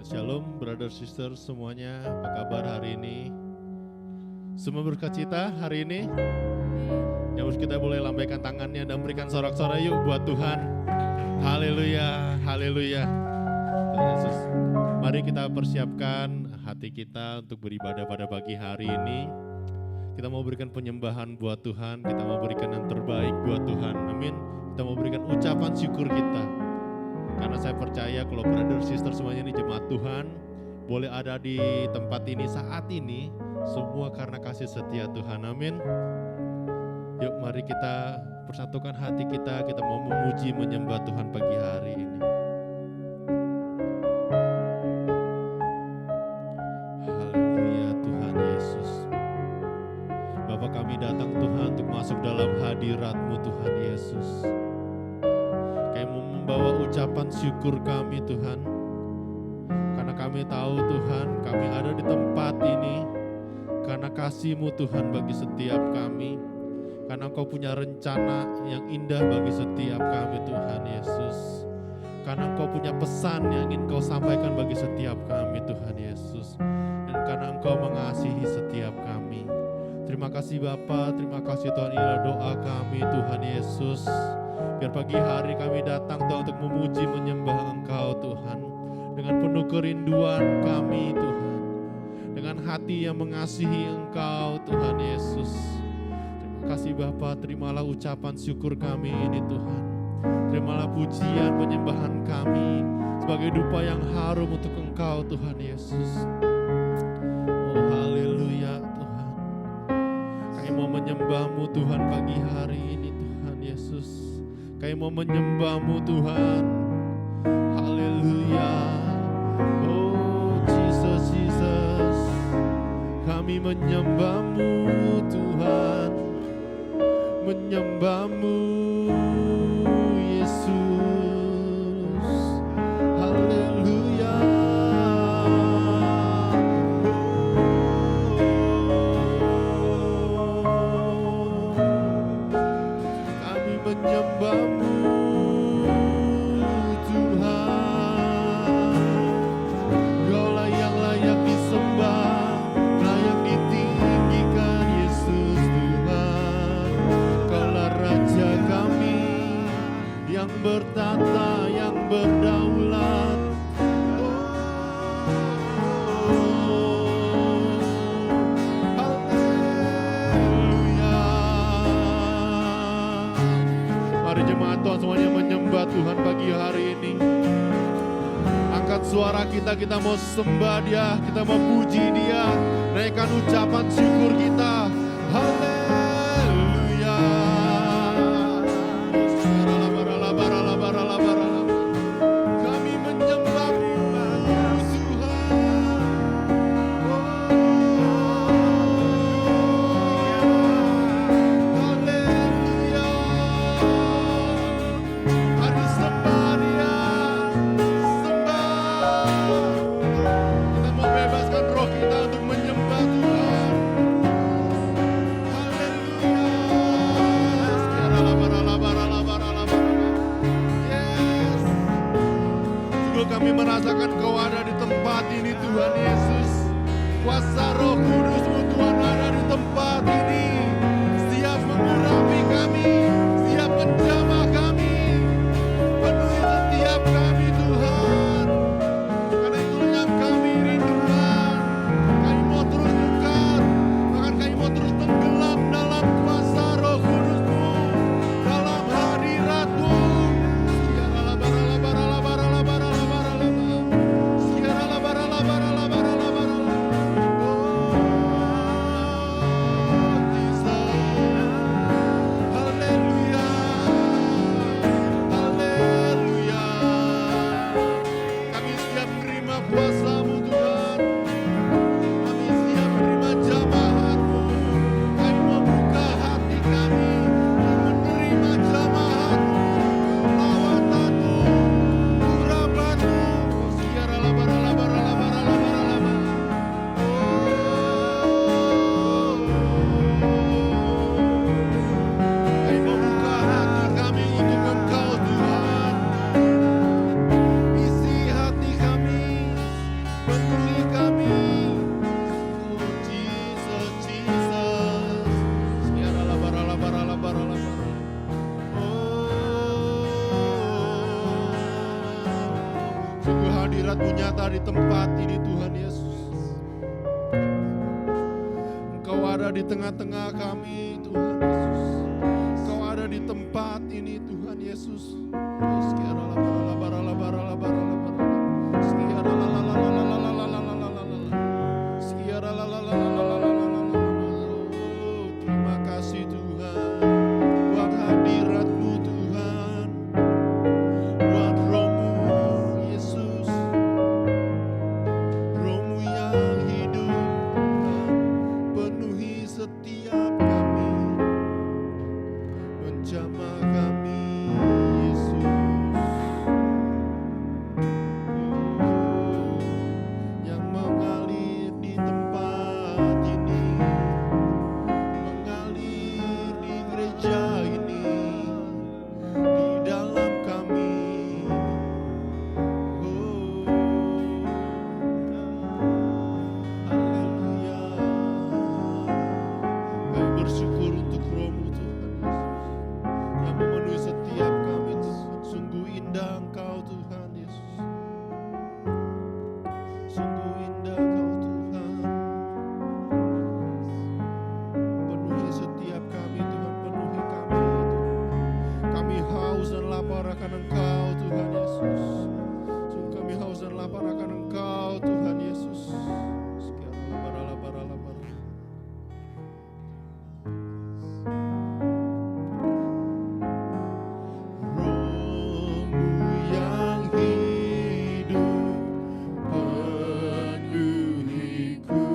Shalom brother sister semuanya, apa kabar hari ini? Semua berkacita hari ini? Yang kita boleh lambaikan tangannya dan berikan sorak-sorai yuk buat Tuhan. Haleluya, haleluya. Tuhan Yesus. Mari kita persiapkan hati kita untuk beribadah pada pagi hari ini. Kita mau berikan penyembahan buat Tuhan, kita mau berikan yang terbaik buat Tuhan. Amin. Kita mau berikan ucapan syukur kita. Karena saya percaya kalau brother sister semuanya ini jemaat Tuhan boleh ada di tempat ini saat ini semua karena kasih setia Tuhan. Amin. Yuk mari kita persatukan hati kita mau memuji menyembah Tuhan pagi hari ini. Haleluya Tuhan Yesus. Bapa kami datang Tuhan untuk masuk dalam hadirat-Mu Tuhan Yesus. Membawa ucapan syukur kami Tuhan, karena kami tahu Tuhan kami ada di tempat ini karena kasih-Mu Tuhan bagi setiap kami, karena Engkau punya rencana yang indah bagi setiap kami Tuhan Yesus, karena Engkau punya pesan yang ingin Kau sampaikan bagi setiap kami Tuhan Yesus, dan karena Engkau mengasihi setiap kami. Terima kasih Bapa, terima kasih Tuhan, inilah doa kami Tuhan Yesus. Biar pagi hari kami datang Tuhan untuk memuji menyembah Engkau Tuhan. Dengan penuh kerinduan kami Tuhan. Dengan hati yang mengasihi Engkau Tuhan Yesus. Terima kasih Bapa, terimalah ucapan syukur kami ini Tuhan. Terimalah pujian penyembahan kami sebagai dupa yang harum untuk Engkau Tuhan Yesus. Oh haleluya Tuhan. Kami mau menyembah-Mu Tuhan pagi hari ini Tuhan Yesus. Kami mau menyembah-Mu Tuhan. Haleluya. Oh Jesus, Jesus. Kami menyembah-Mu Tuhan. Menyembah-Mu Yesus. Haleluya. Kami menyembah-Mu bertata yang berdaulat. Haleluya. Mari jemaat Tuhan semuanya menyembah Tuhan pagi hari ini. Angkat suara kita mau sembah Dia, kita mau puji Dia, naikkan ucapan syukur kita. Haleluya. Kita mau bebaskan roh kita untuk menyembah Tuhan. kuasa Roh Kudus-Mu Tuhan ada di tempat ini, siap mengurapi kami, siap menjamah kami, penuhi setiap kami Tuhan. Karena itunya kami rindukan, kami mau terus dekat, bahkan kami mau terus tenggelam dalam kuasa Roh Kudus-Mu, dalam hadirat-Mu. Hadirat-Mu nyata di tempat ini Tuhan Yesus. Engkau ada di tengah-tengah kami Tuhan Yesus. Engkau ada di tempat ini Tuhan Yesus. Terima kasih Tuhan buat hadirat-Mu Tuhan, buat Roh-Mu Yesus, Roh-Mu yang hidup Tuhan, penuhi setiap kami, menjamah kami Yesus. Yang mengalir di tempat ini, mengalir di gereja ini, di dalam kami. Haleluya. Kami bersyukur untuk Roh-Mu Tuhan Yesus, yang memenuhi setiap kami Tuhan. Sungguh indah Engkau Tuhan Yesus, sungguh indah Engkau Tuhan. Penuhi setiap kami Tuhan, penuhi kami Tuhan. Kami haus dan lapar akan Engkau Tuhan Yesus. Sungguh kami haus dan lapar akan Engkau Tuhan Yesus. Roh-Mu yang hidup penuhiku,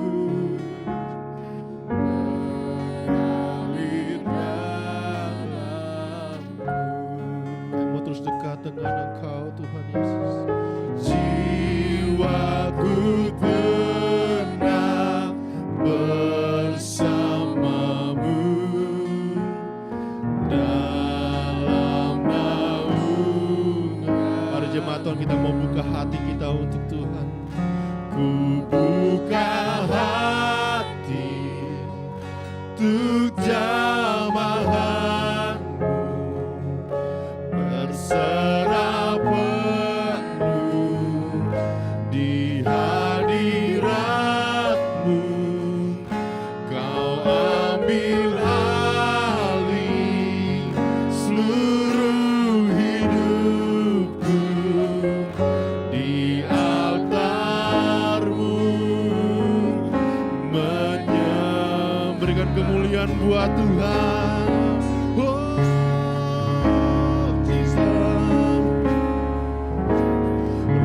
mengalir dalamku. Kami mau terus dekat dengan Engkau Tuhan Yesus. Jiwaku tenang bersama-Mu dalam naungan. Mari jemaat Tuhan, kita mau buka hati kita untuk Tuhan. Ku buka hati untuk jamahan-Mu, berserah penuh di hadirat-Mu. Kau ambil alih seluruh hidupku di altar-Mu, memberikan kemuliaan buat Tuhan. Oh, Jesus.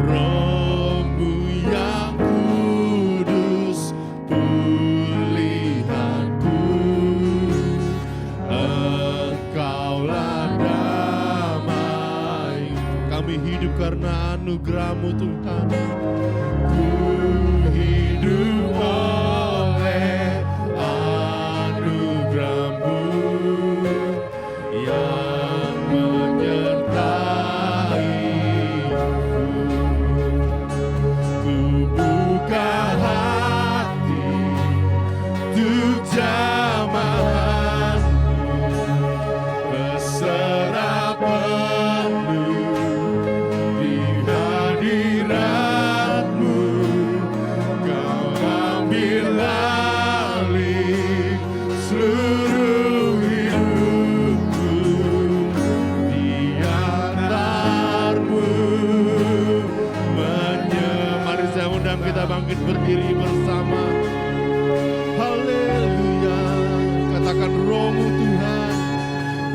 Roh-Mu yang kudus, pulihanku, Engkaulah damai. Kami hidup karena anugerah-Mu Tuhan. Ku hidup oleh anugerah-Mu yang menyertai-Ku. Ku buka hati ambil alih seluruh hidupku di altar-Mu. Mari saya undang kita bangkit berdiri bersama. Haleluya. Katakan Roh-Mu Tuhan,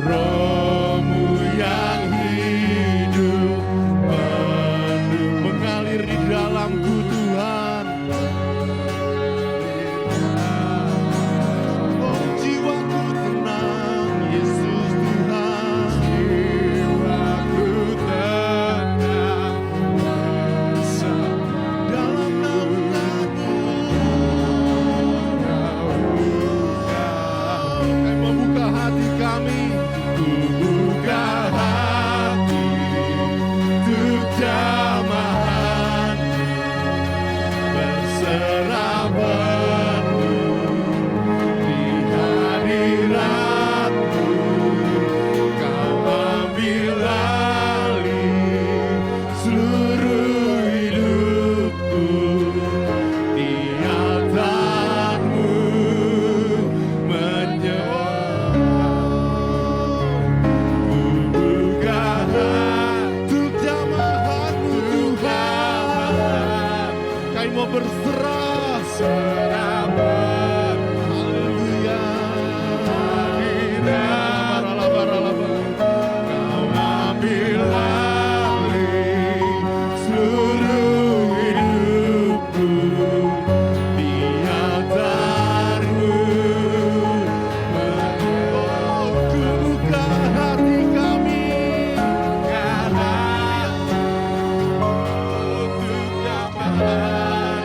Roh-Mu yang hidup penuh mengalir di dalamku Tuhan. Oh, jiwaku tenang, Yesus Tuhan. Jiwaku tenang, dalam naungan-Mu. Kami membuka hati kami, ku buka hati untuk jamahan, berserah penuh di hadirat-Mu. Kau ambil alih seluruh hidupku di altar-Mu. Ku buka hati untuk jamahan-Mu Tuhan. Kami mau berserah, serah penuh. Haleluya. Kau ambil alih seluruh hidupku di altar-Mu. Oh, ku buka hati kami, untuk jamahan.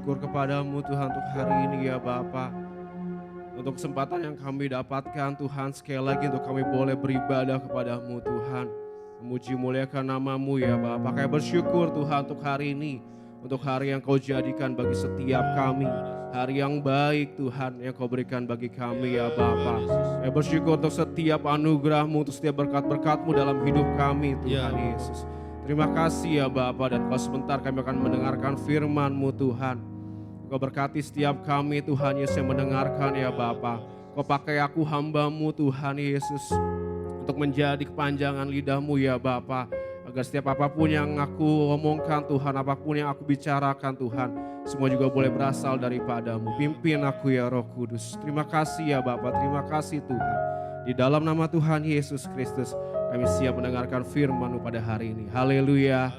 bersyukur kepadamu Tuhan untuk hari ini ya Bapa. Untuk kesempatan yang kami dapatkan Tuhan, sekali lagi untuk kami boleh beribadah kepadamu Tuhan. Memuji muliakan namamu ya Bapa. Kami bersyukur Tuhan untuk hari ini. Untuk hari yang kau jadikan bagi setiap kami. Hari yang baik Tuhan yang kau berikan bagi kami ya Bapa. Kami bersyukur untuk setiap anugerahmu, untuk setiap berkat-berkatmu dalam hidup kami Tuhan Yesus. Terima kasih ya Bapa, dan kalau sebentar kami akan mendengarkan firman-Mu Tuhan. Kau berkati setiap kami Tuhan Yesus yang mendengarkan ya Bapa. Kau pakai aku hamba-Mu Tuhan Yesus untuk menjadi kepanjangan lidah-Mu ya Bapa. Agar setiap apapun yang aku omongkan Tuhan, apapun yang aku bicarakan Tuhan, semua juga boleh berasal daripada-Mu. Pimpin aku ya Roh Kudus. Terima kasih ya Bapa, terima kasih Tuhan. Di dalam nama Tuhan Yesus Kristus, kami siap mendengarkan firman-Mu pada hari ini. Haleluya.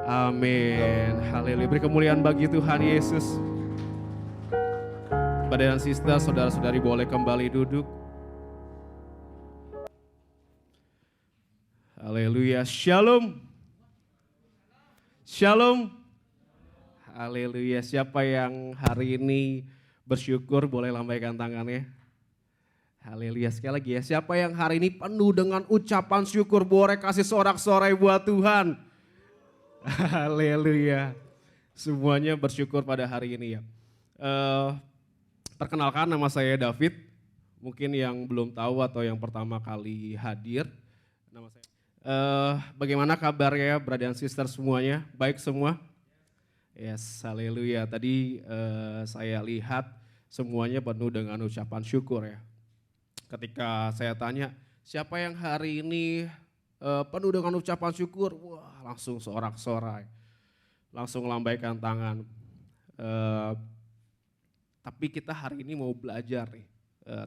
Amin. Haleluya. Beri kemuliaan bagi Tuhan Yesus. Bapak dan Sister, saudara-saudari boleh kembali duduk. Haleluya. Shalom. Shalom. Haleluya. Siapa yang hari ini bersyukur boleh lambaikan tangannya. Haleluya. Sekali lagi ya, siapa yang hari ini penuh dengan ucapan syukur, boleh kasih sorak-sorai buat Tuhan. Haleluya. Semuanya bersyukur pada hari ini ya. Perkenalkan, nama saya David. Mungkin yang belum tahu atau yang pertama kali hadir. Nama saya. Bagaimana kabarnya brother dan sister semuanya? Baik semua? Yes, haleluya. Tadi saya lihat semuanya penuh dengan ucapan syukur ya. Ketika saya tanya, siapa yang hari ini penuh dengan ucapan syukur? Wah, langsung sorak-sorai. Langsung lambaikan tangan. Tapi kita hari ini mau belajar nih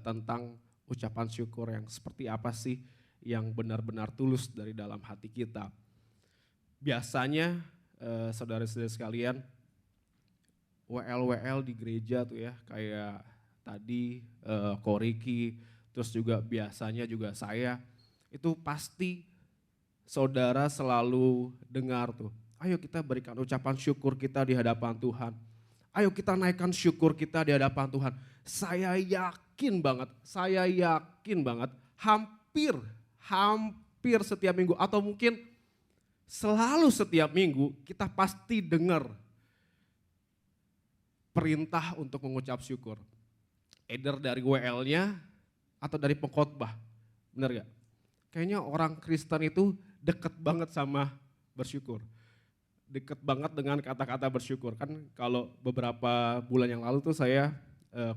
tentang ucapan syukur yang seperti apa sih yang benar-benar tulus dari dalam hati kita. Biasanya saudara-saudara sekalian, WL di gereja tuh ya, kayak tadi Koriki, terus juga biasanya juga saya, itu pasti saudara selalu dengar tuh, ayo kita berikan ucapan syukur kita di hadapan Tuhan. Ayo kita naikkan syukur kita di hadapan Tuhan. Saya yakin banget, hampir setiap minggu atau mungkin selalu setiap minggu kita pasti dengar perintah untuk mengucap syukur. Either dari WL-nya atau dari pengkhotbah. Benar gak? Kayaknya orang Kristen itu deket banget sama bersyukur. Deket banget dengan kata-kata bersyukur. Kan kalau beberapa bulan yang lalu tuh saya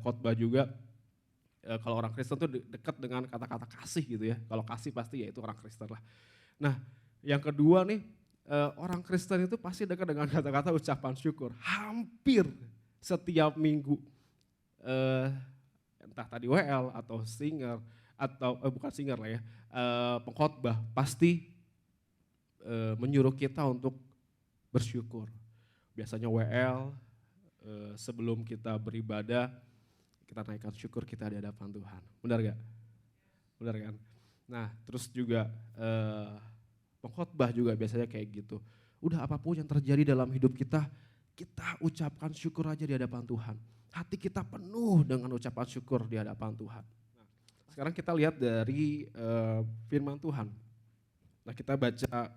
khotbah juga, kalau orang Kristen tuh dekat dengan kata-kata kasih gitu ya. Kalau kasih pasti ya itu orang Kristen lah. Nah yang kedua nih, orang Kristen itu pasti dekat dengan kata-kata ucapan syukur. Hampir setiap minggu, entah tadi WL atau singer, atau bukan singer lah ya, pengkhotbah pasti menyuruh kita untuk bersyukur. Biasanya WL sebelum kita beribadah, kita naikkan syukur kita di hadapan Tuhan. Benar gak? Benar kan? Nah terus juga pengkhotbah juga biasanya kayak gitu. Udah apapun yang terjadi dalam hidup kita, kita ucapkan syukur aja di hadapan Tuhan. Hati kita penuh dengan ucapan syukur di hadapan Tuhan. Nah, sekarang kita lihat dari firman Tuhan. Nah kita baca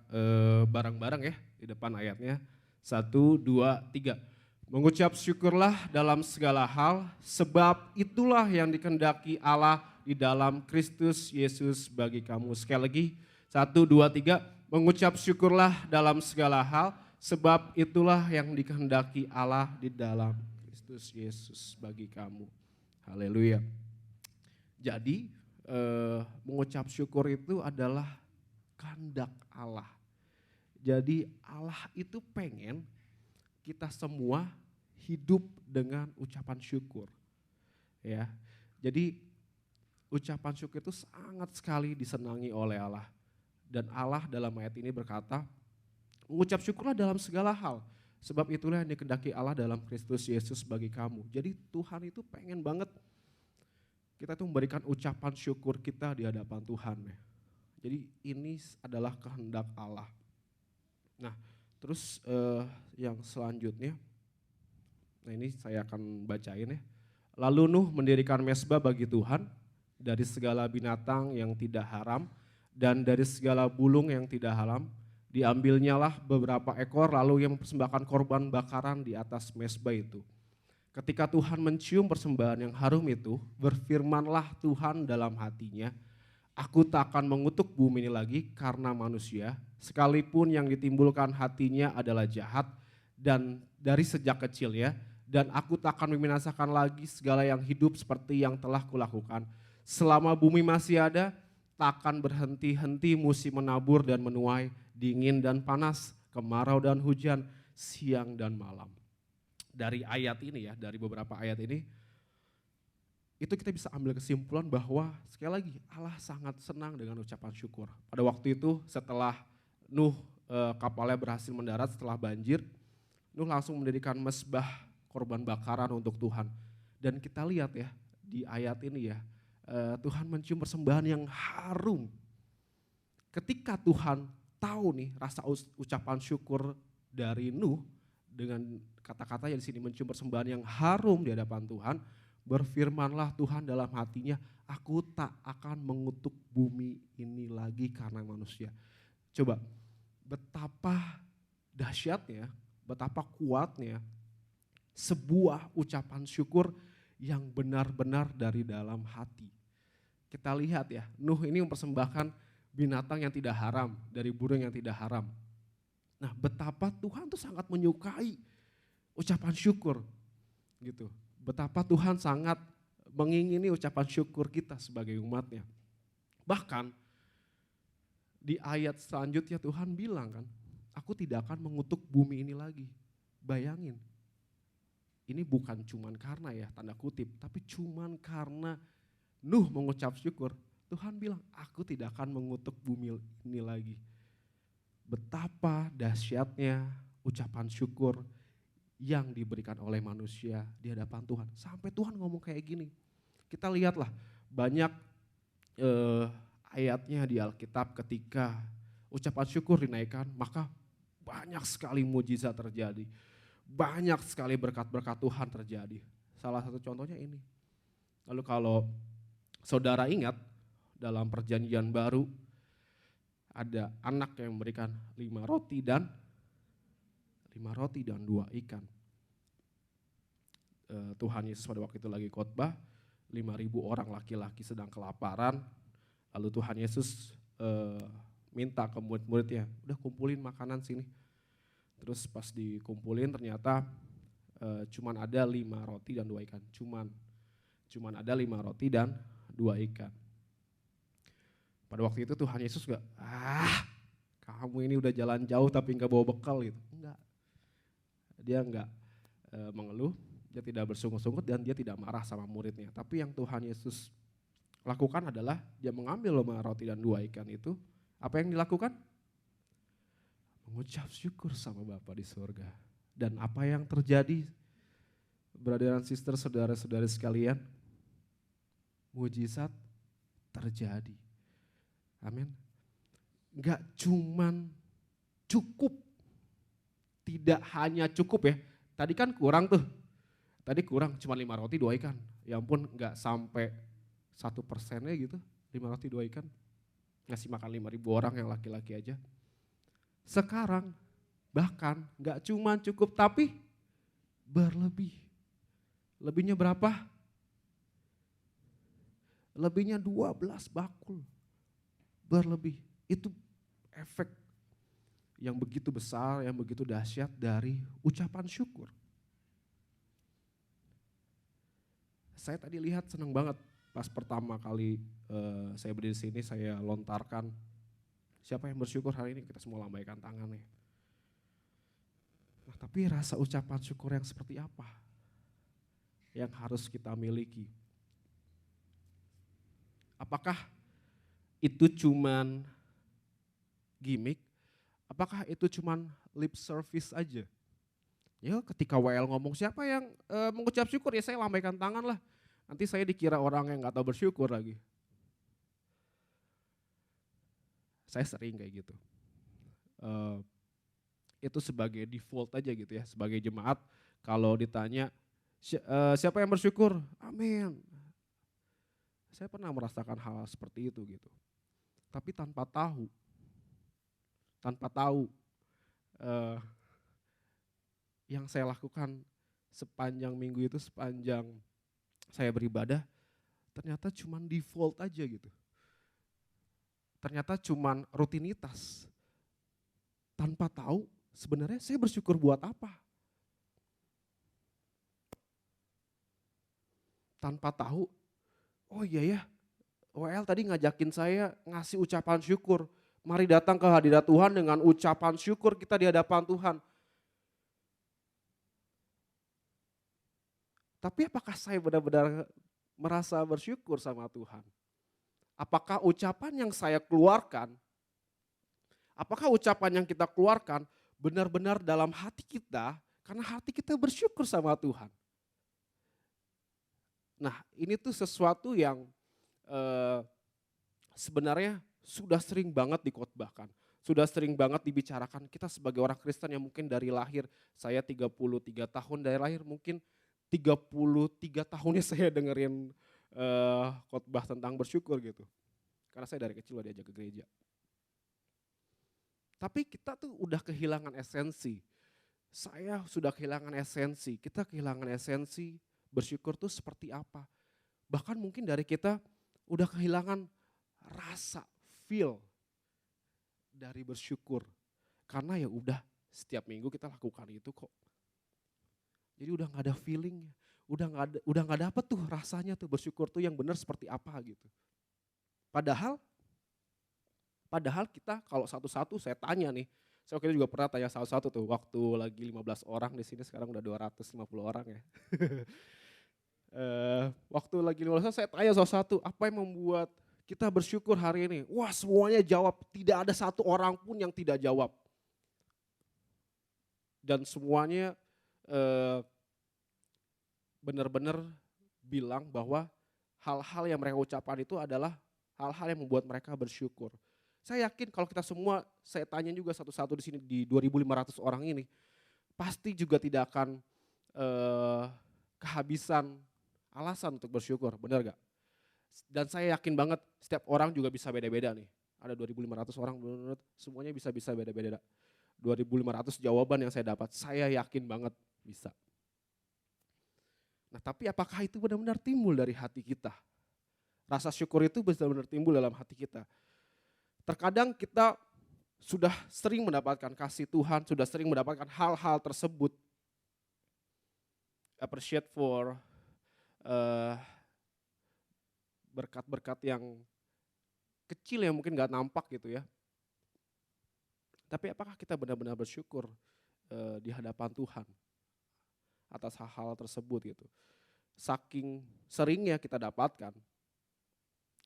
bareng-bareng ya di depan ayatnya. 1, 2, 3. Mengucap syukurlah dalam segala hal, sebab itulah yang dikehendaki Allah di dalam Kristus Yesus bagi kamu. Sekali lagi, 1, 2, 3. Mengucap syukurlah dalam segala hal, sebab itulah yang dikehendaki Allah di dalam Kristus Yesus bagi kamu. Haleluya. Jadi mengucap syukur itu adalah kehendak Allah. Jadi Allah itu pengen kita semua hidup dengan ucapan syukur. Ya. Jadi ucapan syukur itu sangat sekali disenangi oleh Allah. Dan Allah dalam ayat ini berkata, mengucap syukurlah dalam segala hal. Sebab itulah yang dikehendaki Allah dalam Kristus Yesus bagi kamu. Jadi Tuhan itu pengen banget kita tuh memberikan ucapan syukur kita di hadapan Tuhan. Ya. Jadi ini adalah kehendak Allah. Nah terus yang selanjutnya, Nah ini saya akan bacain ya. Lalu Nuh mendirikan mezbah bagi Tuhan dari segala binatang yang tidak haram dan dari segala bulung yang tidak haram. Diambilnyalah beberapa ekor lalu yang mempersembahkan korban bakaran di atas mezbah itu. Ketika Tuhan mencium persembahan yang harum itu, berfirmanlah Tuhan dalam hatinya, aku tak akan mengutuk bumi ini lagi karena manusia, sekalipun yang ditimbulkan hatinya adalah jahat dan dari sejak kecilnya, dan aku tak akan membinasakan lagi segala yang hidup seperti yang telah kulakukan. Selama bumi masih ada, tak akan berhenti-henti musim menabur dan menuai, dingin dan panas, kemarau dan hujan, siang dan malam. Dari ayat ini ya, dari beberapa ayat ini, itu kita bisa ambil kesimpulan bahwa sekali lagi Allah sangat senang dengan ucapan syukur. Pada waktu itu setelah Nuh kapalnya berhasil mendarat setelah banjir, Nuh langsung mendirikan mezbah korban bakaran untuk Tuhan. Dan kita lihat ya di ayat ini ya, Tuhan mencium persembahan yang harum. Ketika Tuhan tahu nih rasa ucapan syukur dari Nuh dengan kata-kata yang di sini mencium persembahan yang harum di hadapan Tuhan, berfirmanlah Tuhan dalam hatinya, aku tak akan mengutuk bumi ini lagi karena manusia. Coba, betapa dahsyatnya, betapa kuatnya sebuah ucapan syukur yang benar-benar dari dalam hati. Kita lihat ya, Nuh ini mempersembahkan binatang yang tidak haram, dari burung yang tidak haram. Nah, betapa Tuhan tuh sangat menyukai ucapan syukur gitu. Betapa Tuhan sangat mengingini ucapan syukur kita sebagai umatnya. Bahkan di ayat selanjutnya Tuhan bilang kan, aku tidak akan mengutuk bumi ini lagi. Bayangin, ini bukan cuman karena ya tanda kutip, tapi cuman karena Nuh mengucap syukur, Tuhan bilang aku tidak akan mengutuk bumi ini lagi. Betapa dahsyatnya ucapan syukur yang diberikan oleh manusia di hadapan Tuhan. Sampai Tuhan ngomong kayak gini. Kita lihatlah banyak ayatnya di Alkitab ketika ucapan syukur dinaikkan, maka banyak sekali mujizat terjadi. Banyak sekali berkat-berkat Tuhan terjadi. Salah satu contohnya ini. Lalu kalau saudara ingat dalam perjanjian baru ada anak yang memberikan 5 roti dan 2 ikan. Tuhan Yesus pada waktu itu lagi khotbah, 5.000 orang laki-laki sedang kelaparan. Lalu Tuhan Yesus minta ke murid-muridnya, udah kumpulin makanan sini. Terus pas dikumpulin ternyata cuman ada 5 roti dan 2 ikan. Cuman ada 5 roti dan 2 ikan. Pada waktu itu Tuhan Yesus gak, kamu ini udah jalan jauh tapi gak bawa bekal gitu. Enggak. Dia gak mengeluh, dia tidak bersungut-sungut dan dia tidak marah sama muridnya. Tapi yang Tuhan Yesus lakukan adalah dia mengambil 5 roti dan 2 ikan itu. Apa yang dilakukan? Mengucap syukur sama Bapa di surga. Dan apa yang terjadi, brother dan sister, saudara-saudari sekalian, mujizat terjadi. Amin. Enggak cuman cukup, tidak hanya cukup ya. Tadi kan kurang tuh, tadi kurang cuma 5 roti 2 ikan. Ya ampun enggak sampai 1%-nya gitu, 5 roti 2 ikan. Ngasih makan 5.000 orang yang laki-laki aja. Sekarang bahkan enggak cuma cukup tapi berlebih. Lebihnya berapa? Lebihnya 12 bakul. Berlebih. Itu efek yang begitu besar, yang begitu dahsyat dari ucapan syukur. Saya tadi lihat senang banget pas pertama kali saya berdiri di sini, saya lontarkan, siapa yang bersyukur hari ini, kita semua lambaikan tangannya. Nah, tapi rasa ucapan syukur yang seperti apa yang harus kita miliki? Apakah itu cuman gimmick? Apakah itu cuman lip service aja? Ya ketika WL ngomong siapa yang mengucap syukur, ya saya lambaikan tangan lah. Nanti saya dikira orang yang gak tahu bersyukur lagi. Saya sering kayak gitu. Itu sebagai default aja gitu ya, sebagai jemaat Kalau ditanya, siapa yang bersyukur? Amin. Saya pernah merasakan hal seperti itu gitu. Tapi tanpa tahu eh, yang saya lakukan sepanjang minggu itu, sepanjang saya beribadah, ternyata cuman default aja gitu. Ternyata cuman rutinitas. Tanpa tahu sebenarnya saya bersyukur buat apa. Tanpa tahu, oh iya ya, WL tadi ngajakin saya ngasih ucapan syukur. Mari datang ke hadirat Tuhan dengan ucapan syukur kita di hadapan Tuhan. Tapi apakah saya benar-benar merasa bersyukur sama Tuhan? Apakah ucapan yang saya keluarkan, apakah ucapan yang kita keluarkan benar-benar dalam hati kita, karena hati kita bersyukur sama Tuhan. Nah ini tuh sesuatu yang sebenarnya sudah sering banget dikhotbahkan. Sudah sering banget dibicarakan kita sebagai orang Kristen yang mungkin dari lahir, saya 33 tahun dari lahir, mungkin 33 tahunnya saya dengerin khotbah tentang bersyukur gitu. Karena saya dari kecil udah diajak ke gereja. Tapi kita tuh udah kehilangan esensi. Saya sudah kehilangan esensi, kita kehilangan esensi bersyukur tuh seperti apa. Bahkan mungkin dari kita udah kehilangan rasa, feel dari bersyukur. Karena ya udah setiap minggu kita lakukan itu kok. Jadi udah gak ada feelingnya, udah gak dapet tuh rasanya tuh bersyukur tuh yang benar seperti apa gitu. Padahal kita kalau satu-satu saya tanya nih, saya waktu itu juga pernah tanya satu-satu tuh waktu lagi 15 orang di sini sekarang udah 250 orang ya. Waktu lagi 15 orang saya tanya satu-satu, apa yang membuat kita bersyukur hari ini? Wah semuanya jawab, tidak ada satu orang pun yang tidak jawab. Dan semuanya benar-benar bilang bahwa hal-hal yang mereka ucapkan itu adalah hal-hal yang membuat mereka bersyukur. Saya yakin kalau kita semua, saya tanya juga satu-satu di sini di 2.500 orang ini, pasti juga tidak akan kehabisan alasan untuk bersyukur, benar gak? Dan saya yakin banget setiap orang juga bisa beda-beda nih. Ada 2.500 orang, semuanya bisa beda-beda. 2.500 jawaban yang saya dapat, saya yakin banget bisa. Nah tapi apakah itu benar-benar timbul dari hati kita? Rasa syukur itu benar-benar timbul dalam hati kita. Terkadang kita sudah sering mendapatkan kasih Tuhan, sudah sering mendapatkan hal-hal tersebut. Appreciate for berkat-berkat yang kecil yang mungkin gak nampak gitu ya. Tapi apakah kita benar-benar bersyukur di hadapan Tuhan atas hal-hal tersebut gitu. Saking seringnya kita dapatkan,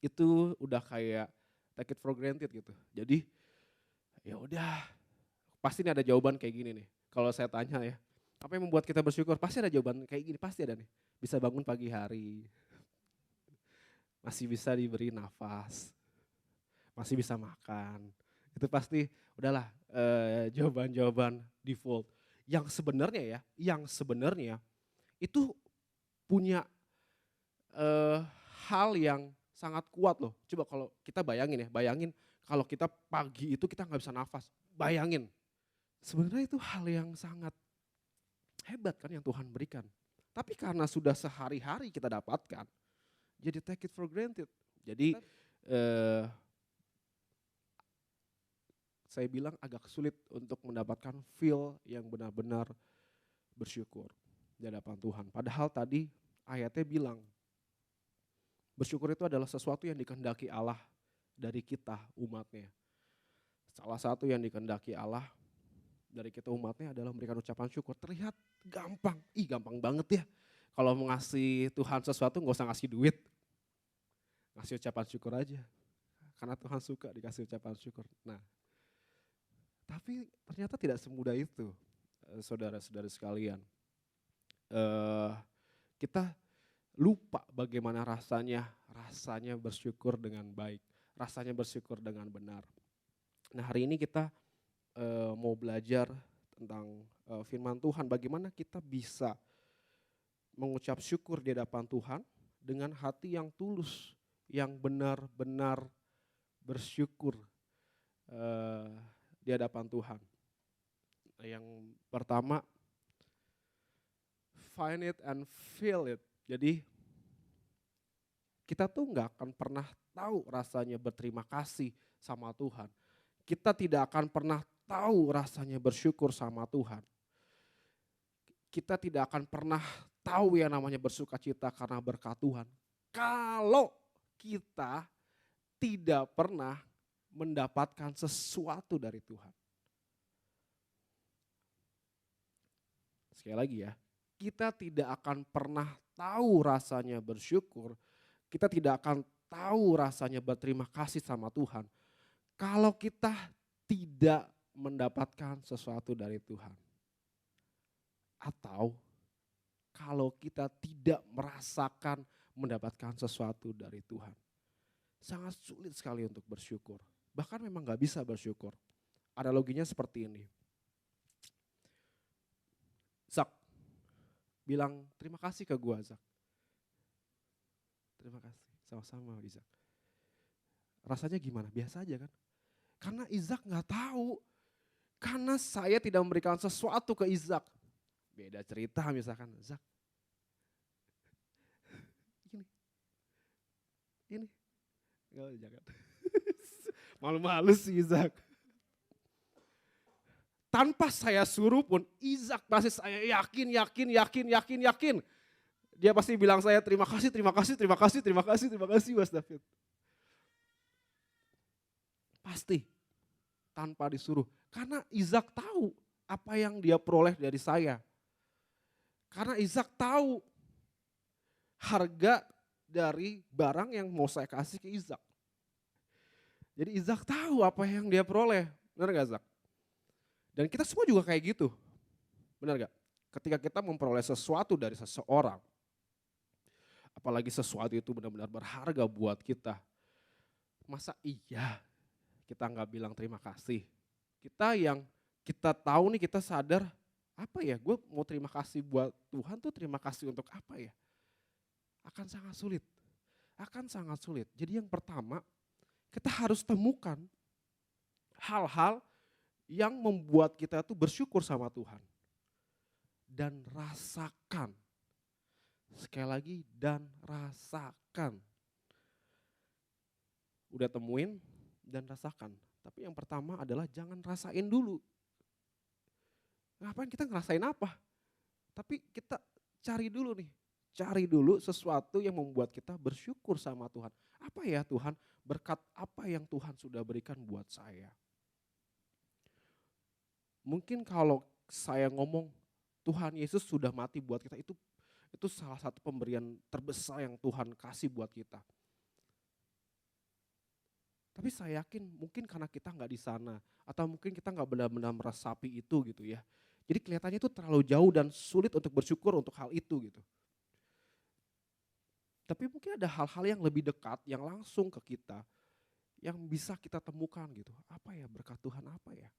itu udah kayak take it for granted gitu. Jadi ya udah, pasti nih ada jawaban kayak gini nih. Kalau saya tanya ya, apa yang membuat kita bersyukur? Pasti ada jawaban kayak gini, pasti ada nih. Bisa bangun pagi hari, masih bisa diberi nafas, masih bisa makan. Itu pasti udahlah jawaban-jawaban default. Yang sebenarnya itu punya hal yang sangat kuat loh. Coba kalau kita bayangin kalau kita pagi itu kita nggak bisa nafas. Bayangin, sebenarnya itu hal yang sangat hebat kan yang Tuhan berikan. Tapi karena sudah sehari-hari kita dapatkan, jadi take it for granted. Jadi saya bilang agak sulit untuk mendapatkan feel yang benar-benar bersyukur di hadapan Tuhan. Padahal tadi ayatnya bilang, bersyukur itu adalah sesuatu yang dikehendaki Allah dari kita umatnya. Salah satu yang dikehendaki Allah dari kita umatnya adalah memberikan ucapan syukur. Terlihat gampang, gampang banget ya. Kalau mau ngasih Tuhan sesuatu gak usah ngasih duit. Ngasih ucapan syukur aja. Karena Tuhan suka dikasih ucapan syukur. Nah, tapi ternyata tidak semudah itu, saudara-saudara sekalian. Kita lupa bagaimana rasanya bersyukur dengan baik, rasanya bersyukur dengan benar. Nah hari ini kita mau belajar tentang firman Tuhan, bagaimana kita bisa mengucap syukur di hadapan Tuhan dengan hati yang tulus, yang benar-benar bersyukur di hadapan Tuhan. Yang pertama, find it and feel it. Jadi kita tuh nggak akan pernah tahu rasanya berterima kasih sama Tuhan. Kita tidak akan pernah tahu rasanya bersyukur sama Tuhan. Kita tidak akan pernah tahu yang namanya bersuka cita karena berkat Tuhan. Kalau kita tidak pernah mendapatkan sesuatu dari Tuhan. Sekali lagi ya, kita tidak akan pernah tahu rasanya bersyukur, kita tidak akan tahu rasanya berterima kasih sama Tuhan kalau kita tidak mendapatkan sesuatu dari Tuhan. Atau kalau kita tidak merasakan mendapatkan sesuatu dari Tuhan. Sangat sulit sekali untuk bersyukur. Bahkan memang gak bisa bersyukur. Analoginya seperti ini. Zak, bilang terima kasih ke gua, Zak. Terima kasih, sama-sama Izak. Rasanya gimana? Biasa aja kan? Karena Izak gak tahu. Karena saya tidak memberikan sesuatu ke Izak. Beda cerita misalkan, Zak. Ini. Gak jangan. Malu-malu sih Izak. Tanpa saya suruh pun, Izak pasti saya yakin. Dia pasti bilang saya terima kasih Mas David. Pasti, tanpa disuruh. Karena Izak tahu apa yang dia peroleh dari saya. Karena Izak tahu harga dari barang yang mau saya kasih ke Izak. Jadi Izak tahu apa yang dia peroleh. Benar gak Izak? Dan kita semua juga kayak gitu. Benar gak? Ketika kita memperoleh sesuatu dari seseorang, apalagi sesuatu itu benar-benar berharga buat kita, masa iya kita gak bilang terima kasih? Kita yang kita tahu nih, kita sadar, apa ya, gue mau terima kasih buat Tuhan tuh terima kasih untuk apa ya? Akan sangat sulit. Jadi yang pertama, kita harus temukan hal-hal yang membuat kita tuh bersyukur sama Tuhan. Dan rasakan. Sekali lagi, dan rasakan. Udah temuin dan rasakan. Tapi yang pertama adalah jangan rasain dulu. Ngapain kita ngerasain apa? Tapi kita cari dulu nih. Cari dulu sesuatu yang membuat kita bersyukur sama Tuhan. Apa ya Tuhan? Berkat apa yang Tuhan sudah berikan buat saya? Mungkin kalau saya ngomong Tuhan Yesus sudah mati buat kita, itu salah satu pemberian terbesar yang Tuhan kasih buat kita. Tapi saya yakin mungkin karena kita nggak di sana, atau mungkin kita nggak benar-benar meresapi itu gitu ya. Jadi kelihatannya itu terlalu jauh dan sulit untuk bersyukur untuk hal itu gitu. Tapi mungkin ada hal-hal yang lebih dekat, yang langsung ke kita, yang bisa kita temukan gitu. Apa ya berkat Tuhan apa ya?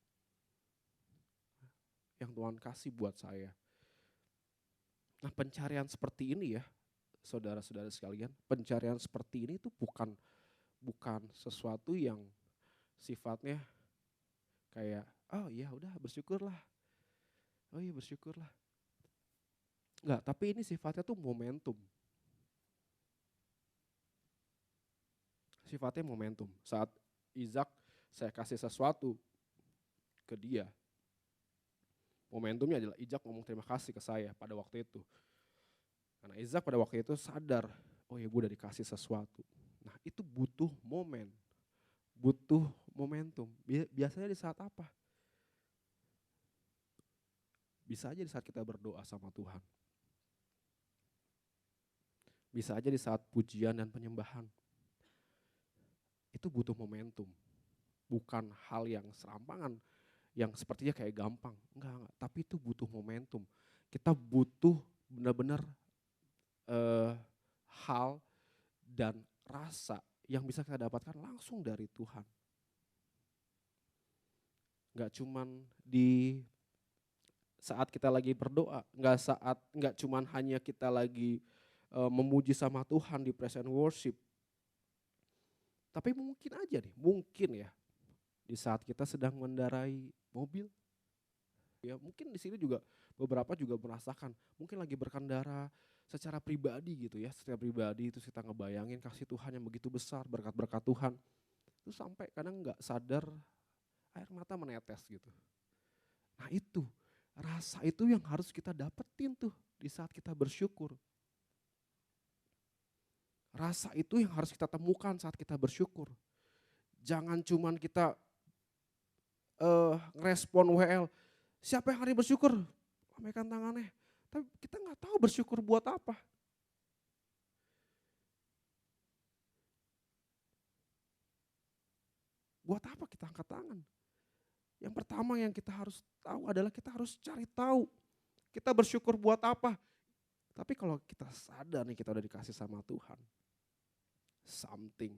Yang Tuhan kasih buat saya. Nah pencarian seperti ini ya, saudara-saudara sekalian, pencarian seperti ini itu bukan sesuatu yang sifatnya kayak, oh iya udah bersyukurlah. Oh iya bersyukurlah. Enggak, tapi ini sifatnya tuh momentum. Sifatnya momentum. Saat Izak saya kasih sesuatu ke dia, momentumnya adalah Izak ngomong terima kasih ke saya pada waktu itu. Karena Izak pada waktu itu sadar, oh ya gue udah dikasih sesuatu. Nah itu butuh momentum. Biasanya di saat apa? Bisa aja di saat kita berdoa sama Tuhan. Bisa aja di saat pujian dan penyembahan. Itu butuh momentum. Bukan hal yang serampangan, yang sepertinya kayak gampang. Enggak. Tapi itu butuh momentum. Kita butuh benar-benar hal dan rasa yang bisa kita dapatkan langsung dari Tuhan. Enggak cuman di saat kita lagi berdoa, nggak cuman hanya kita lagi memuji sama Tuhan di praise and worship. Tapi mungkin aja nih, mungkin ya di saat kita sedang mengendarai mobil, ya mungkin di sini juga beberapa juga merasakan, mungkin lagi berkendara secara pribadi gitu ya, secara pribadi itu kita ngebayangin kasih Tuhan yang begitu besar, berkat-berkat Tuhan, itu sampai kadang nggak sadar air mata menetes gitu. Nah itu, rasa itu yang harus kita dapetin tuh di saat kita bersyukur. Rasa itu yang harus kita temukan saat kita bersyukur. Jangan cuman kita ngerespon WL, siapa yang hari bersyukur? Lambaikan tangannya. Tapi kita nggak tahu bersyukur buat apa. Buat apa kita angkat tangan? Yang pertama yang kita harus tahu adalah kita harus cari tahu. Kita bersyukur buat apa? Tapi kalau kita sadar nih kita udah dikasih sama Tuhan, something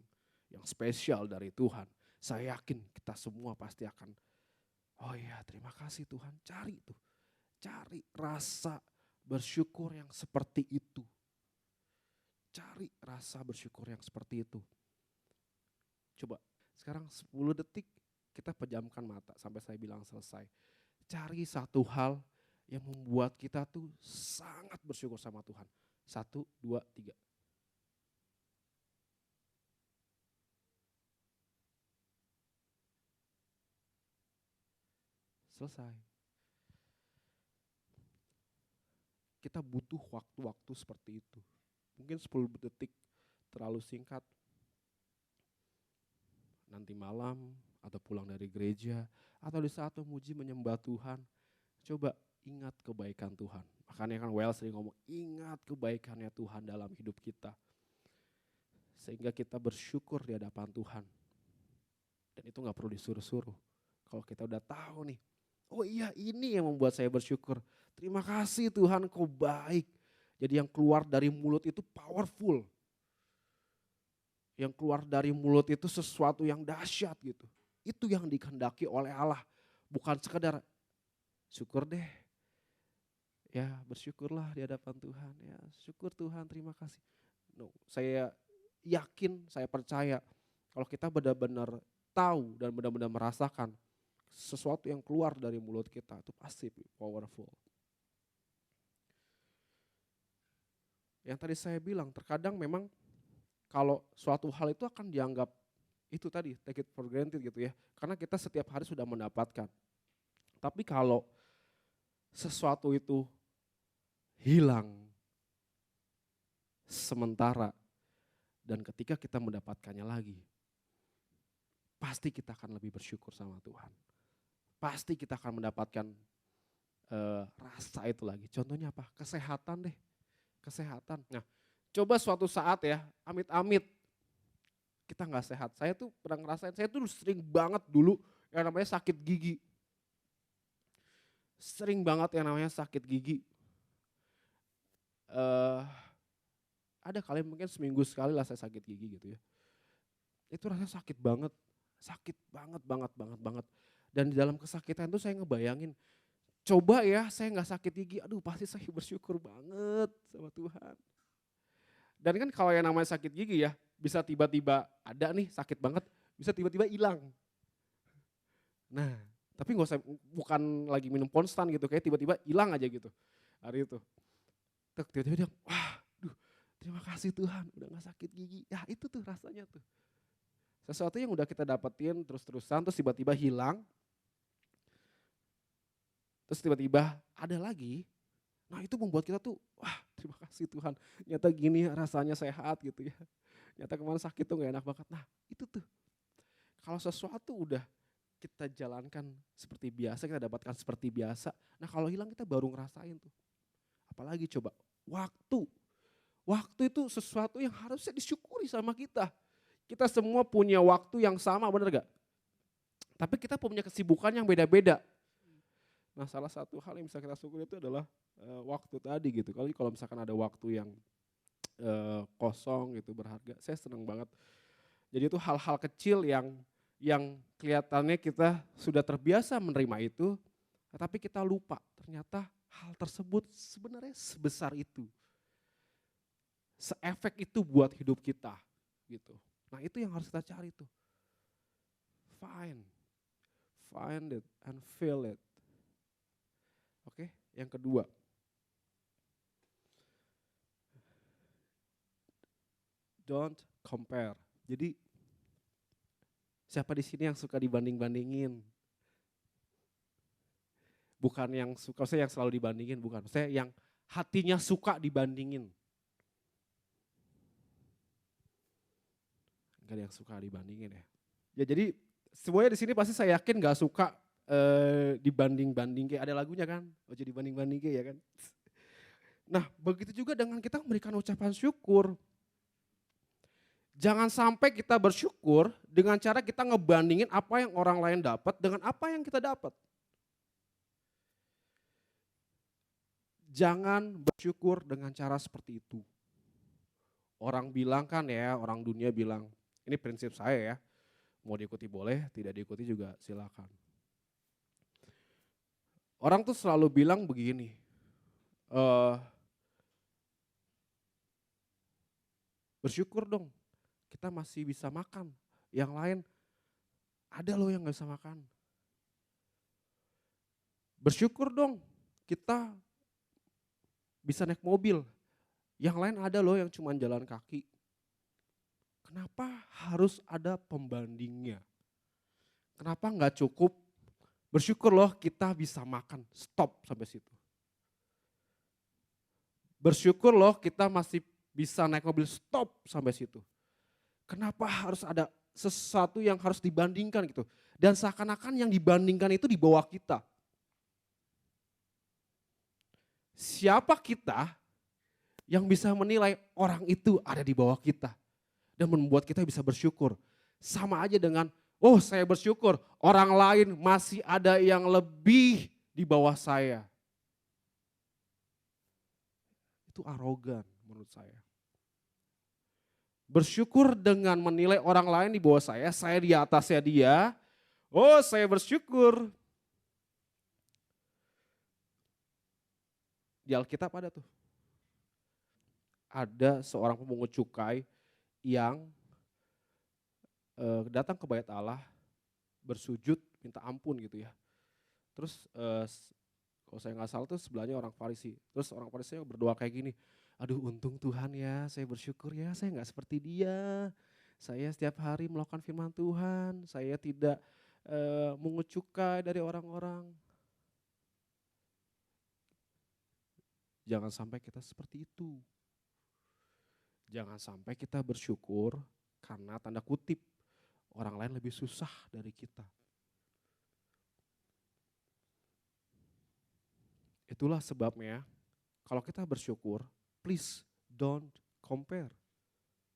yang spesial dari Tuhan, saya yakin kita semua pasti akan, oh iya terima kasih Tuhan, cari tuh. Cari rasa bersyukur yang seperti itu. Cari rasa bersyukur yang seperti itu. Coba sekarang 10 detik kita pejamkan mata sampai saya bilang selesai. Cari satu hal yang membuat kita tuh sangat bersyukur sama Tuhan. 1, 2, 3. Selesai. Kita butuh waktu-waktu seperti itu. Mungkin 10 detik terlalu singkat. Nanti malam atau pulang dari gereja atau di saat memuji menyembah Tuhan, coba ingat kebaikan Tuhan. Makanya kan Well sering ngomong, ingat kebaikannya Tuhan dalam hidup kita. Sehingga kita bersyukur di hadapan Tuhan. Dan itu gak perlu disuruh-suruh. Kalau kita udah tahu nih, oh iya ini yang membuat saya bersyukur. Terima kasih Tuhan kau baik. Jadi yang keluar dari mulut itu powerful. Yang keluar dari mulut itu sesuatu yang dahsyat gitu. Itu yang dikehendaki oleh Allah. Bukan sekedar syukur deh. Ya bersyukurlah di hadapan Tuhan. Ya syukur Tuhan terima kasih. No, saya yakin, saya percaya. Kalau kita benar-benar tahu dan benar-benar merasakan sesuatu yang keluar dari mulut kita itu pasti powerful. Yang tadi saya bilang terkadang memang kalau suatu hal itu akan dianggap itu tadi take it for granted gitu ya. Karena kita setiap hari sudah mendapatkan. Tapi kalau sesuatu itu hilang sementara dan ketika kita mendapatkannya lagi, pasti kita akan lebih bersyukur sama Tuhan. Pasti kita akan mendapatkan rasa itu lagi. Contohnya apa? Kesehatan deh. Kesehatan. Nah, coba suatu saat ya, amit-amit kita nggak sehat. Saya tuh pernah ngerasain, saya tuh sering banget dulu yang namanya sakit gigi. Sering banget yang namanya sakit gigi. Ada kali mungkin seminggu sekali lah saya sakit gigi gitu ya. Itu rasanya sakit banget banget. Dan di dalam kesakitan itu saya ngebayangin, coba ya saya nggak sakit gigi, aduh pasti saya bersyukur banget sama Tuhan. Dan kan kalau yang namanya sakit gigi ya, bisa tiba-tiba ada nih sakit banget, bisa tiba-tiba hilang. Nah, tapi nggak usah, bukan lagi minum konstan gitu, kayak tiba-tiba hilang aja gitu hari itu. Tiba-tiba dia, wah, terima kasih Tuhan, udah nggak sakit gigi. Ya itu tuh rasanya tuh. Sesuatu yang udah kita dapetin terus-terusan, terus tiba-tiba hilang. Terus tiba-tiba ada lagi. Nah itu membuat kita tuh, wah terima kasih Tuhan. Nyata gini rasanya sehat gitu ya. Nyata kemarin sakit tuh gak enak banget. Nah itu tuh. Kalau sesuatu udah kita jalankan seperti biasa, kita dapatkan seperti biasa. Nah kalau hilang kita baru ngerasain tuh. Apalagi coba, waktu. Waktu itu sesuatu yang harusnya disyukuri sama kita. Kita semua punya waktu yang sama, bener gak? Tapi kita punya kesibukan yang beda-beda. Nah salah satu hal yang bisa kita syukuri itu adalah waktu tadi gitu. Kalau misalkan ada waktu yang kosong gitu berharga, saya senang banget. Jadi itu hal-hal kecil yang kelihatannya kita sudah terbiasa menerima itu, Tetapi kita lupa ternyata hal tersebut sebenarnya sebesar itu. Seefek itu buat hidup kita gitu. Nah itu yang harus kita cari tuh. Find it and feel it. Oke, yang kedua. Don't compare. Jadi siapa di sini yang suka dibanding-bandingin? Bukan yang suka, saya yang selalu dibandingin, bukan. Saya yang hatinya suka dibandingin. Gak ada yang suka dibandingin ya. Ya jadi semuanya di sini pasti saya yakin gak suka dibanding-banding, kayak ada lagunya kan, oh jadi banding-banding ya kan. Nah begitu juga dengan kita memberikan ucapan syukur. Jangan sampai kita bersyukur dengan cara kita ngebandingin apa yang orang lain dapat dengan apa yang kita dapat. Jangan bersyukur dengan cara seperti itu. Orang bilang kan ya, orang dunia bilang, ini prinsip saya ya, mau diikuti boleh, tidak diikuti juga silakan. Orang tuh selalu bilang begini, bersyukur dong, kita masih bisa makan. Yang lain, ada loh yang gak bisa makan. Bersyukur dong, kita bisa naik mobil. Yang lain ada loh yang cuma jalan kaki. Kenapa harus ada pembandingnya? Kenapa gak cukup bersyukur loh kita bisa makan, stop sampai situ. Bersyukur loh kita masih bisa naik mobil, stop sampai situ. Kenapa harus ada sesuatu yang harus dibandingkan gitu. Dan seakan-akan yang dibandingkan itu di bawah kita. Siapa kita yang bisa menilai orang itu ada di bawah kita. Dan membuat kita bisa bersyukur. Sama aja dengan, oh saya bersyukur orang lain masih ada yang lebih di bawah saya. Itu arogan menurut saya. Bersyukur dengan menilai orang lain di bawah saya di atasnya dia. Oh saya bersyukur. Di Alkitab ada tuh. Ada seorang pemungut cukai yang datang ke bait Allah, bersujud, minta ampun gitu ya. Terus kalau saya nggak salah tuh sebelahnya orang Farisi. Terus orang Farisi berdoa kayak gini, aduh untung Tuhan ya, saya bersyukur ya, saya nggak seperti dia. Saya setiap hari melakukan firman Tuhan, saya tidak mengut cukai dari orang-orang. Jangan sampai kita seperti itu. Jangan sampai kita bersyukur karena tanda kutip orang lain lebih susah dari kita. Itulah sebabnya kalau kita bersyukur, please don't compare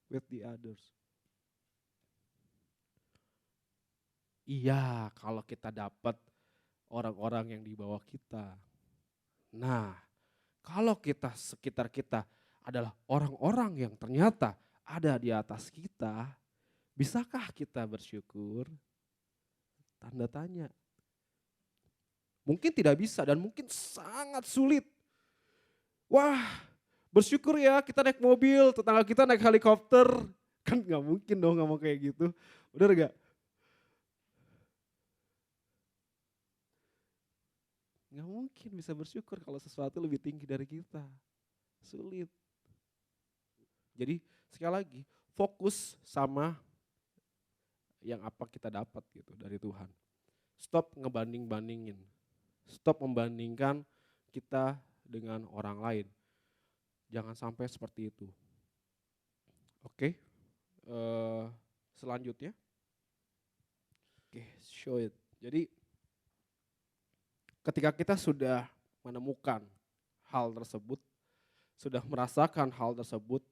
with the others. Iya, kalau kita dapat orang-orang yang di bawah kita. Nah, kalau kita sekitar kita adalah orang-orang yang ternyata ada di atas kita, bisakah kita bersyukur? Tanda tanya. Mungkin tidak bisa dan mungkin sangat sulit. Wah, bersyukur ya kita naik mobil, tetangga kita naik helikopter. Kan gak mungkin dong ngomong kayak gitu. Bener gak? Gak mungkin bisa bersyukur kalau sesuatu lebih tinggi dari kita. Sulit. Jadi sekali lagi fokus sama yang apa kita dapat gitu dari Tuhan. Stop ngebanding-bandingin. Stop membandingkan kita dengan orang lain. Jangan sampai seperti itu. Oke. Selanjutnya. Oke, show it. Jadi ketika kita sudah menemukan hal tersebut, sudah merasakan hal tersebut,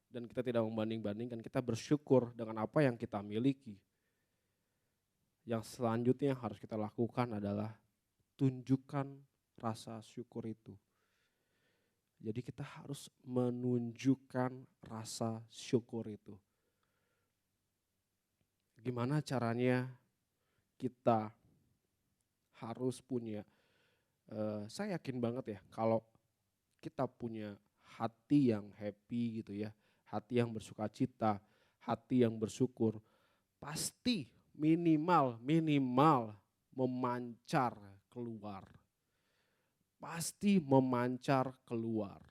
dan kita tidak membanding-bandingkan, kita bersyukur dengan apa yang kita miliki. Yang selanjutnya yang harus kita lakukan adalah tunjukkan rasa syukur itu. Jadi kita harus menunjukkan rasa syukur itu. Gimana caranya kita harus punya, saya yakin banget ya kalau kita punya hati yang happy gitu ya, hati yang bersukacita, hati yang bersyukur, pasti minimal minimal memancar keluar. Pasti memancar keluar.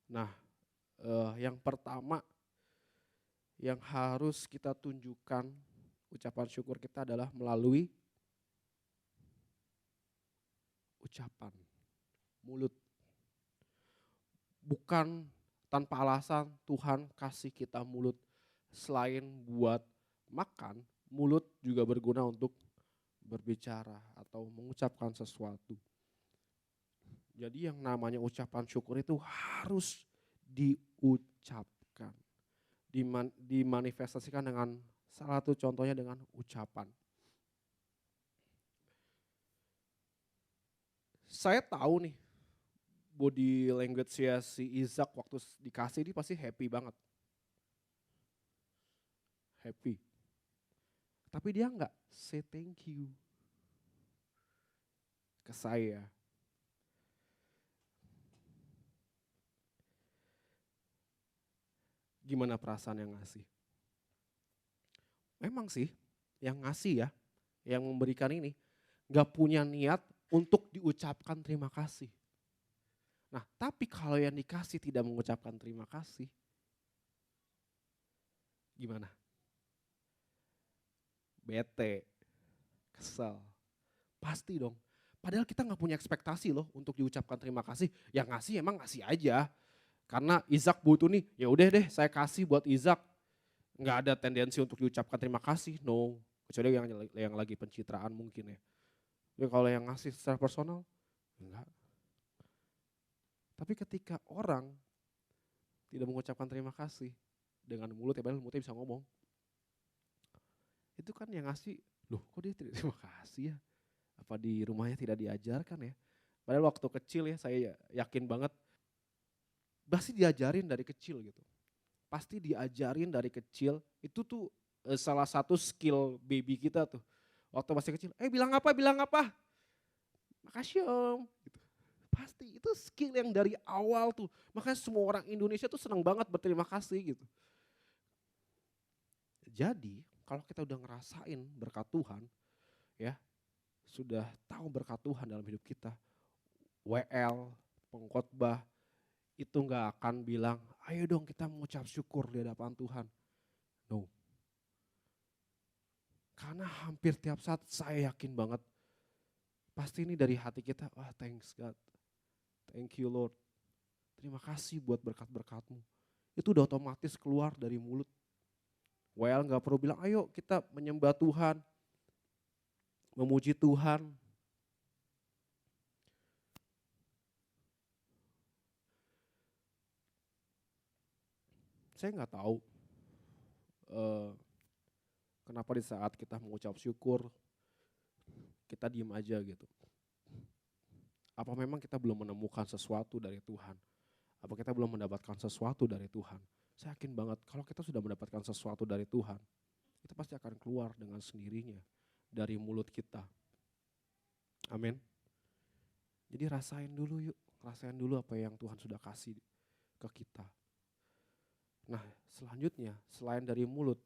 Nah, yang pertama yang harus kita tunjukkan ucapan syukur kita adalah melalui ucapan mulut. Bukan tanpa alasan Tuhan kasih kita mulut. Selain buat makan, mulut juga berguna untuk berbicara atau mengucapkan sesuatu. Jadi yang namanya ucapan syukur itu harus diucapkan. Dimanifestasikan dengan salah satu contohnya dengan ucapan. Saya tahu nih body language-nya si Isaac waktu dikasih dia pasti happy banget. Happy. Tapi dia enggak say thank you ke saya. Gimana perasaan yang ngasih? Memang sih yang ngasih ya, yang memberikan ini gak punya niat untuk diucapkan terima kasih. Nah tapi kalau yang dikasih tidak mengucapkan terima kasih, gimana? Bete, kesel, pasti dong. Padahal kita gak punya ekspektasi loh untuk diucapkan terima kasih. Yang ngasih emang ngasih aja. Karena Isaac butuh nih, ya udah deh saya kasih buat Isaac. Nggak ada tendensi untuk diucapkan terima kasih, no. Kecuali yang lagi pencitraan mungkin ya. Tapi kalau yang ngasih secara personal, enggak. Tapi ketika orang tidak mengucapkan terima kasih dengan mulut, ya padahal mulutnya bisa ngomong. Itu kan yang ngasih, loh kok dia tidak terima kasih ya? Apa di rumahnya tidak diajarkan ya? Padahal waktu kecil ya saya yakin banget, pasti diajarin dari kecil gitu. Pasti diajarin dari kecil, itu tuh salah satu skill baby kita tuh. Waktu masih kecil, bilang apa? Makasih om. Gitu. Pasti itu skill yang dari awal tuh. Makanya semua orang Indonesia tuh senang banget berterima kasih gitu. Jadi kalau kita udah ngerasain berkat Tuhan, ya sudah tahu berkat Tuhan dalam hidup kita, WL, pengkhotbah, itu gak akan bilang, ayo dong kita mengucap syukur di hadapan Tuhan. No. Karena hampir tiap saat saya yakin banget, pasti ini dari hati kita, wah thanks God, thank you Lord. Terima kasih buat berkat-berkatmu. Itu udah otomatis keluar dari mulut. Well gak perlu bilang, ayo kita menyembah Tuhan, memuji Tuhan. Saya nggak tahu kenapa di saat kita mengucap syukur kita diem aja gitu. Apa memang kita belum menemukan sesuatu dari Tuhan? Apa kita belum mendapatkan sesuatu dari Tuhan? Saya yakin banget kalau kita sudah mendapatkan sesuatu dari Tuhan, itu pasti akan keluar dengan sendirinya dari mulut kita. Amin. Jadi rasain dulu yuk, rasain dulu apa yang Tuhan sudah kasih ke kita. Nah selanjutnya selain dari mulut,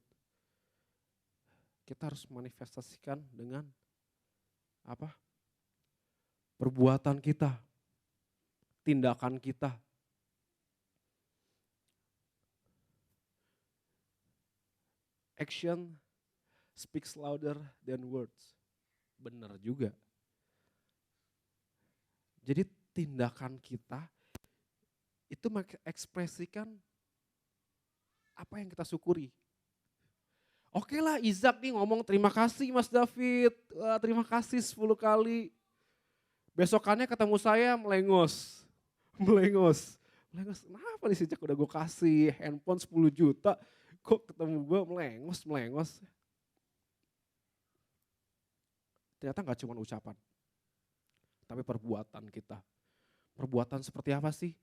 kita harus manifestasikan dengan apa? Perbuatan kita, tindakan kita. Action speaks louder than words. Benar juga. Jadi tindakan kita itu mengekspresikan apa yang kita syukuri. Oke lah Isaac nih ngomong terima kasih Mas David, wah, terima kasih 10 kali. Besokannya ketemu saya melengos. Kenapa nih sejak udah gue kasih handphone 10 juta, kok ketemu gue melengos. Ternyata gak cuma ucapan, tapi perbuatan kita. Perbuatan seperti apa sih?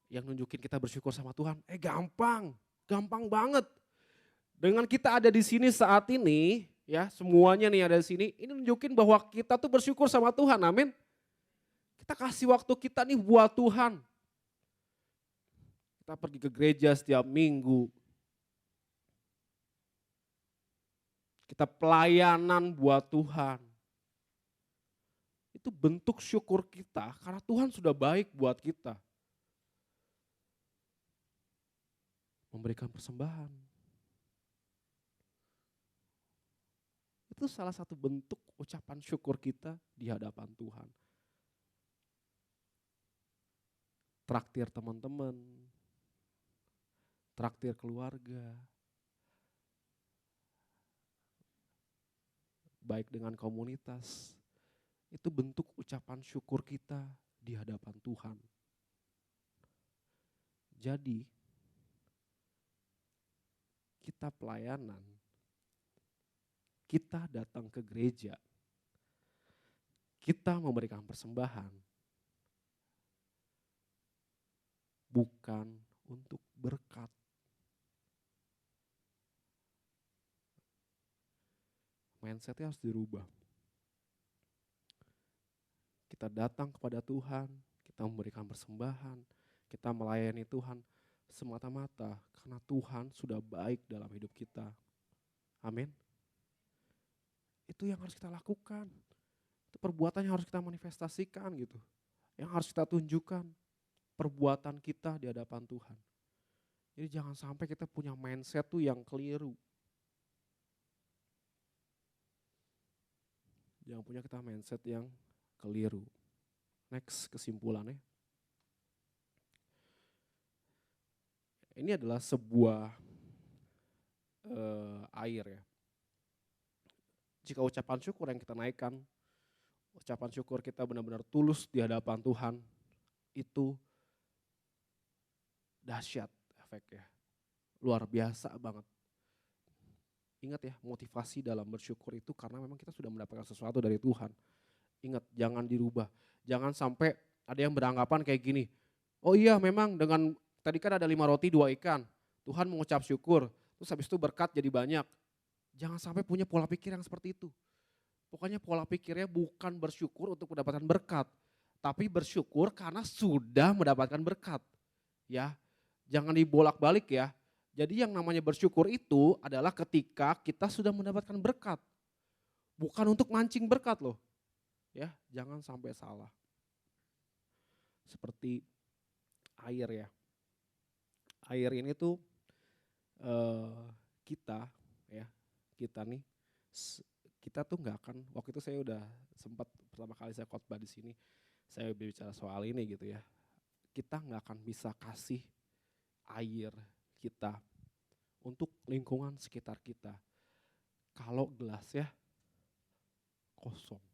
Yang nunjukin kita bersyukur sama Tuhan. Gampang banget. Dengan kita ada di sini saat ini, ya semuanya nih ada di sini, ini nunjukin bahwa kita tuh bersyukur sama Tuhan, amin. Kita kasih waktu kita nih buat Tuhan. Kita pergi ke gereja setiap minggu. Kita pelayanan buat Tuhan. Itu bentuk syukur kita karena Tuhan sudah baik buat kita. Memberikan persembahan. Itu salah satu bentuk ucapan syukur kita di hadapan Tuhan. Traktir teman-teman, traktir keluarga, baik dengan komunitas, itu bentuk ucapan syukur kita di hadapan Tuhan. Jadi, kita pelayanan, kita datang ke gereja, kita memberikan persembahan, bukan untuk berkat. Mindsetnya harus dirubah. Kita datang kepada Tuhan, kita memberikan persembahan, kita melayani Tuhan semata-mata karena Tuhan sudah baik dalam hidup kita. Amin. Itu yang harus kita lakukan. Itu perbuatan yang harus kita manifestasikan gitu. Yang harus kita tunjukkan. Perbuatan kita di hadapan Tuhan. Jadi jangan sampai kita punya mindset tuh yang keliru. Jangan punya kita mindset yang keliru. Next kesimpulannya. Ini adalah sebuah air ya. Jika ucapan syukur yang kita naikkan, ucapan syukur kita benar-benar tulus di hadapan Tuhan, itu dahsyat efeknya, luar biasa banget. Ingat ya, motivasi dalam bersyukur itu karena memang kita sudah mendapatkan sesuatu dari Tuhan. Ingat, jangan dirubah. Jangan sampai ada yang beranggapan kayak gini, oh iya memang dengan tadi kan ada 5 roti 2 ikan, Tuhan mengucap syukur, terus habis itu berkat jadi banyak. Jangan sampai punya pola pikir yang seperti itu. Pokoknya pola pikirnya bukan bersyukur untuk mendapatkan berkat, tapi bersyukur karena sudah mendapatkan berkat. Ya. Jangan dibolak-balik ya. Jadi yang namanya bersyukur itu adalah ketika kita sudah mendapatkan berkat. Bukan untuk mancing berkat loh. Ya, jangan sampai salah. Seperti air ya. Air ini tuh kita nih, kita tuh nggak akan, waktu itu saya udah sempat pertama kali saya khotbah di sini, saya bicara soal ini gitu ya. Kita nggak akan bisa kasih air kita untuk lingkungan sekitar kita kalau gelasnya kosong.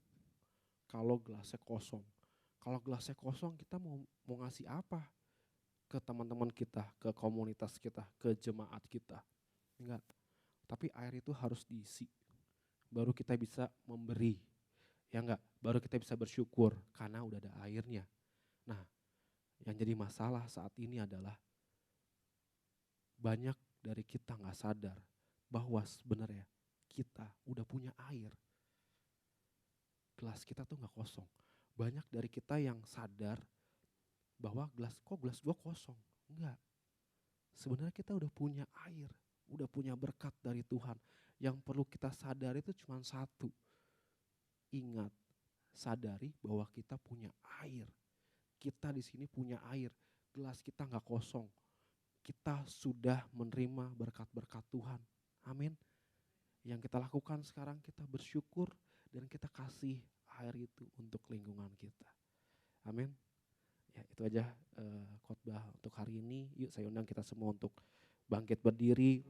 Kalau gelasnya kosong kita mau ngasih apa ke teman-teman kita, ke komunitas kita, ke jemaat kita? Enggak. Tapi air itu harus diisi. Baru kita bisa memberi. Ya enggak? Baru kita bisa bersyukur karena udah ada airnya. Nah, yang jadi masalah saat ini adalah banyak dari kita gak sadar bahwa sebenarnya kita udah punya air. Gelas kita tuh gak kosong. Banyak dari kita yang sadar bahwa gelas gua kosong. Enggak. Sebenarnya kita udah punya air, udah punya berkat dari Tuhan. Yang perlu kita sadari itu cuma satu. Ingat, sadari bahwa kita punya air. Kita di sini punya air, gelas kita gak kosong. Kita sudah menerima berkat-berkat Tuhan. Amin. Yang kita lakukan sekarang kita bersyukur dan kita kasih air itu untuk lingkungan kita. Amin. Ya itu aja khotbah untuk hari ini. Yuk saya undang kita semua untuk bangkit berdiri.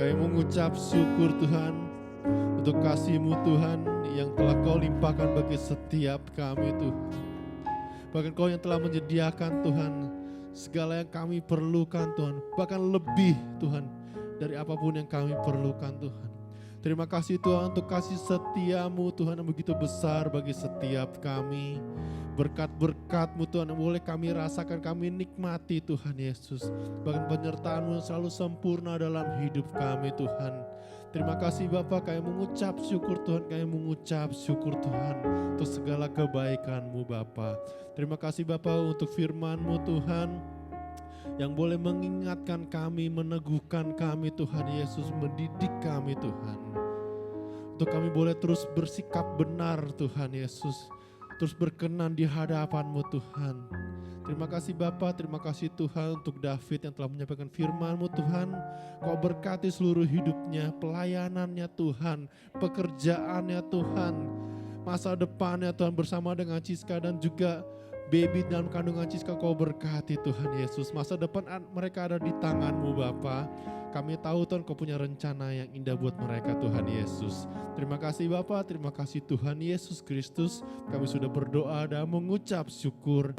Kami mengucap syukur Tuhan untuk kasih-Mu Tuhan yang telah Kau limpahkan bagi setiap kami Tuhan. Bahkan Kau yang telah menyediakan Tuhan segala yang kami perlukan Tuhan, bahkan lebih Tuhan dari apapun yang kami perlukan Tuhan. Terima kasih Tuhan untuk kasih setia-Mu Tuhan yang begitu besar bagi setiap kami. Berkat-berkat-Mu Tuhan yang boleh kami rasakan, kami nikmati Tuhan Yesus. Bahkan penyertaan-Mu yang selalu sempurna dalam hidup kami Tuhan. Terima kasih Bapa, kami mengucap syukur Tuhan, kami mengucap syukur Tuhan untuk segala kebaikan-Mu Bapa. Terima kasih Bapa untuk firman-Mu Tuhan yang boleh mengingatkan kami, meneguhkan kami Tuhan Yesus, mendidik kami Tuhan. Untuk kami boleh terus bersikap benar Tuhan Yesus, terus berkenan di hadapan-Mu Tuhan. Terima kasih Bapa, terima kasih Tuhan untuk David yang telah menyampaikan firman-Mu Tuhan. Kau berkati seluruh hidupnya, pelayanannya Tuhan, pekerjaannya Tuhan, masa depannya Tuhan bersama dengan Ciska dan juga baby dalam kandungan Ciska. Kau berkati Tuhan Yesus, masa depan mereka ada di tangan-Mu Bapa. Kami tahu Tuhan Kau punya rencana yang indah buat mereka Tuhan Yesus. Terima kasih Bapa, terima kasih Tuhan Yesus Kristus. Kami sudah berdoa dan mengucap syukur.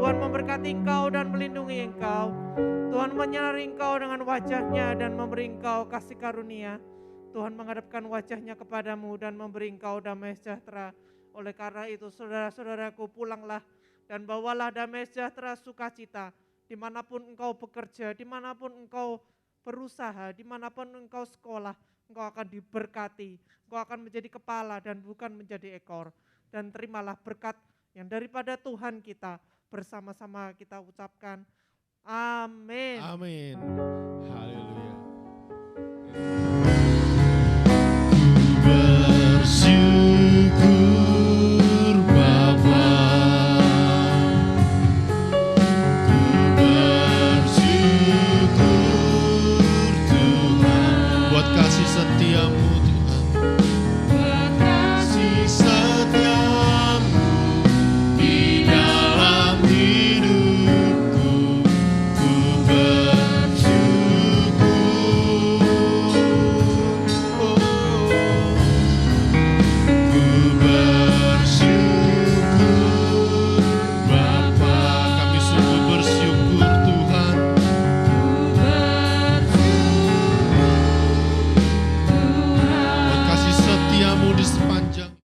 Tuhan memberkati engkau dan melindungi engkau. Tuhan menyinari engkau dengan wajah-Nya dan memberi engkau kasih karunia. Tuhan menghadapkan wajah-Nya kepadamu dan memberi engkau damai sejahtera. Oleh karena itu saudara-saudaraku, pulanglah dan bawalah damai sejahtera sukacita. Dimanapun engkau bekerja, dimanapun engkau berusaha, dimanapun engkau sekolah, engkau akan diberkati. Engkau akan menjadi kepala dan bukan menjadi ekor. Dan terimalah berkat yang daripada Tuhan kita. Bersama-sama kita ucapkan amin. Amin.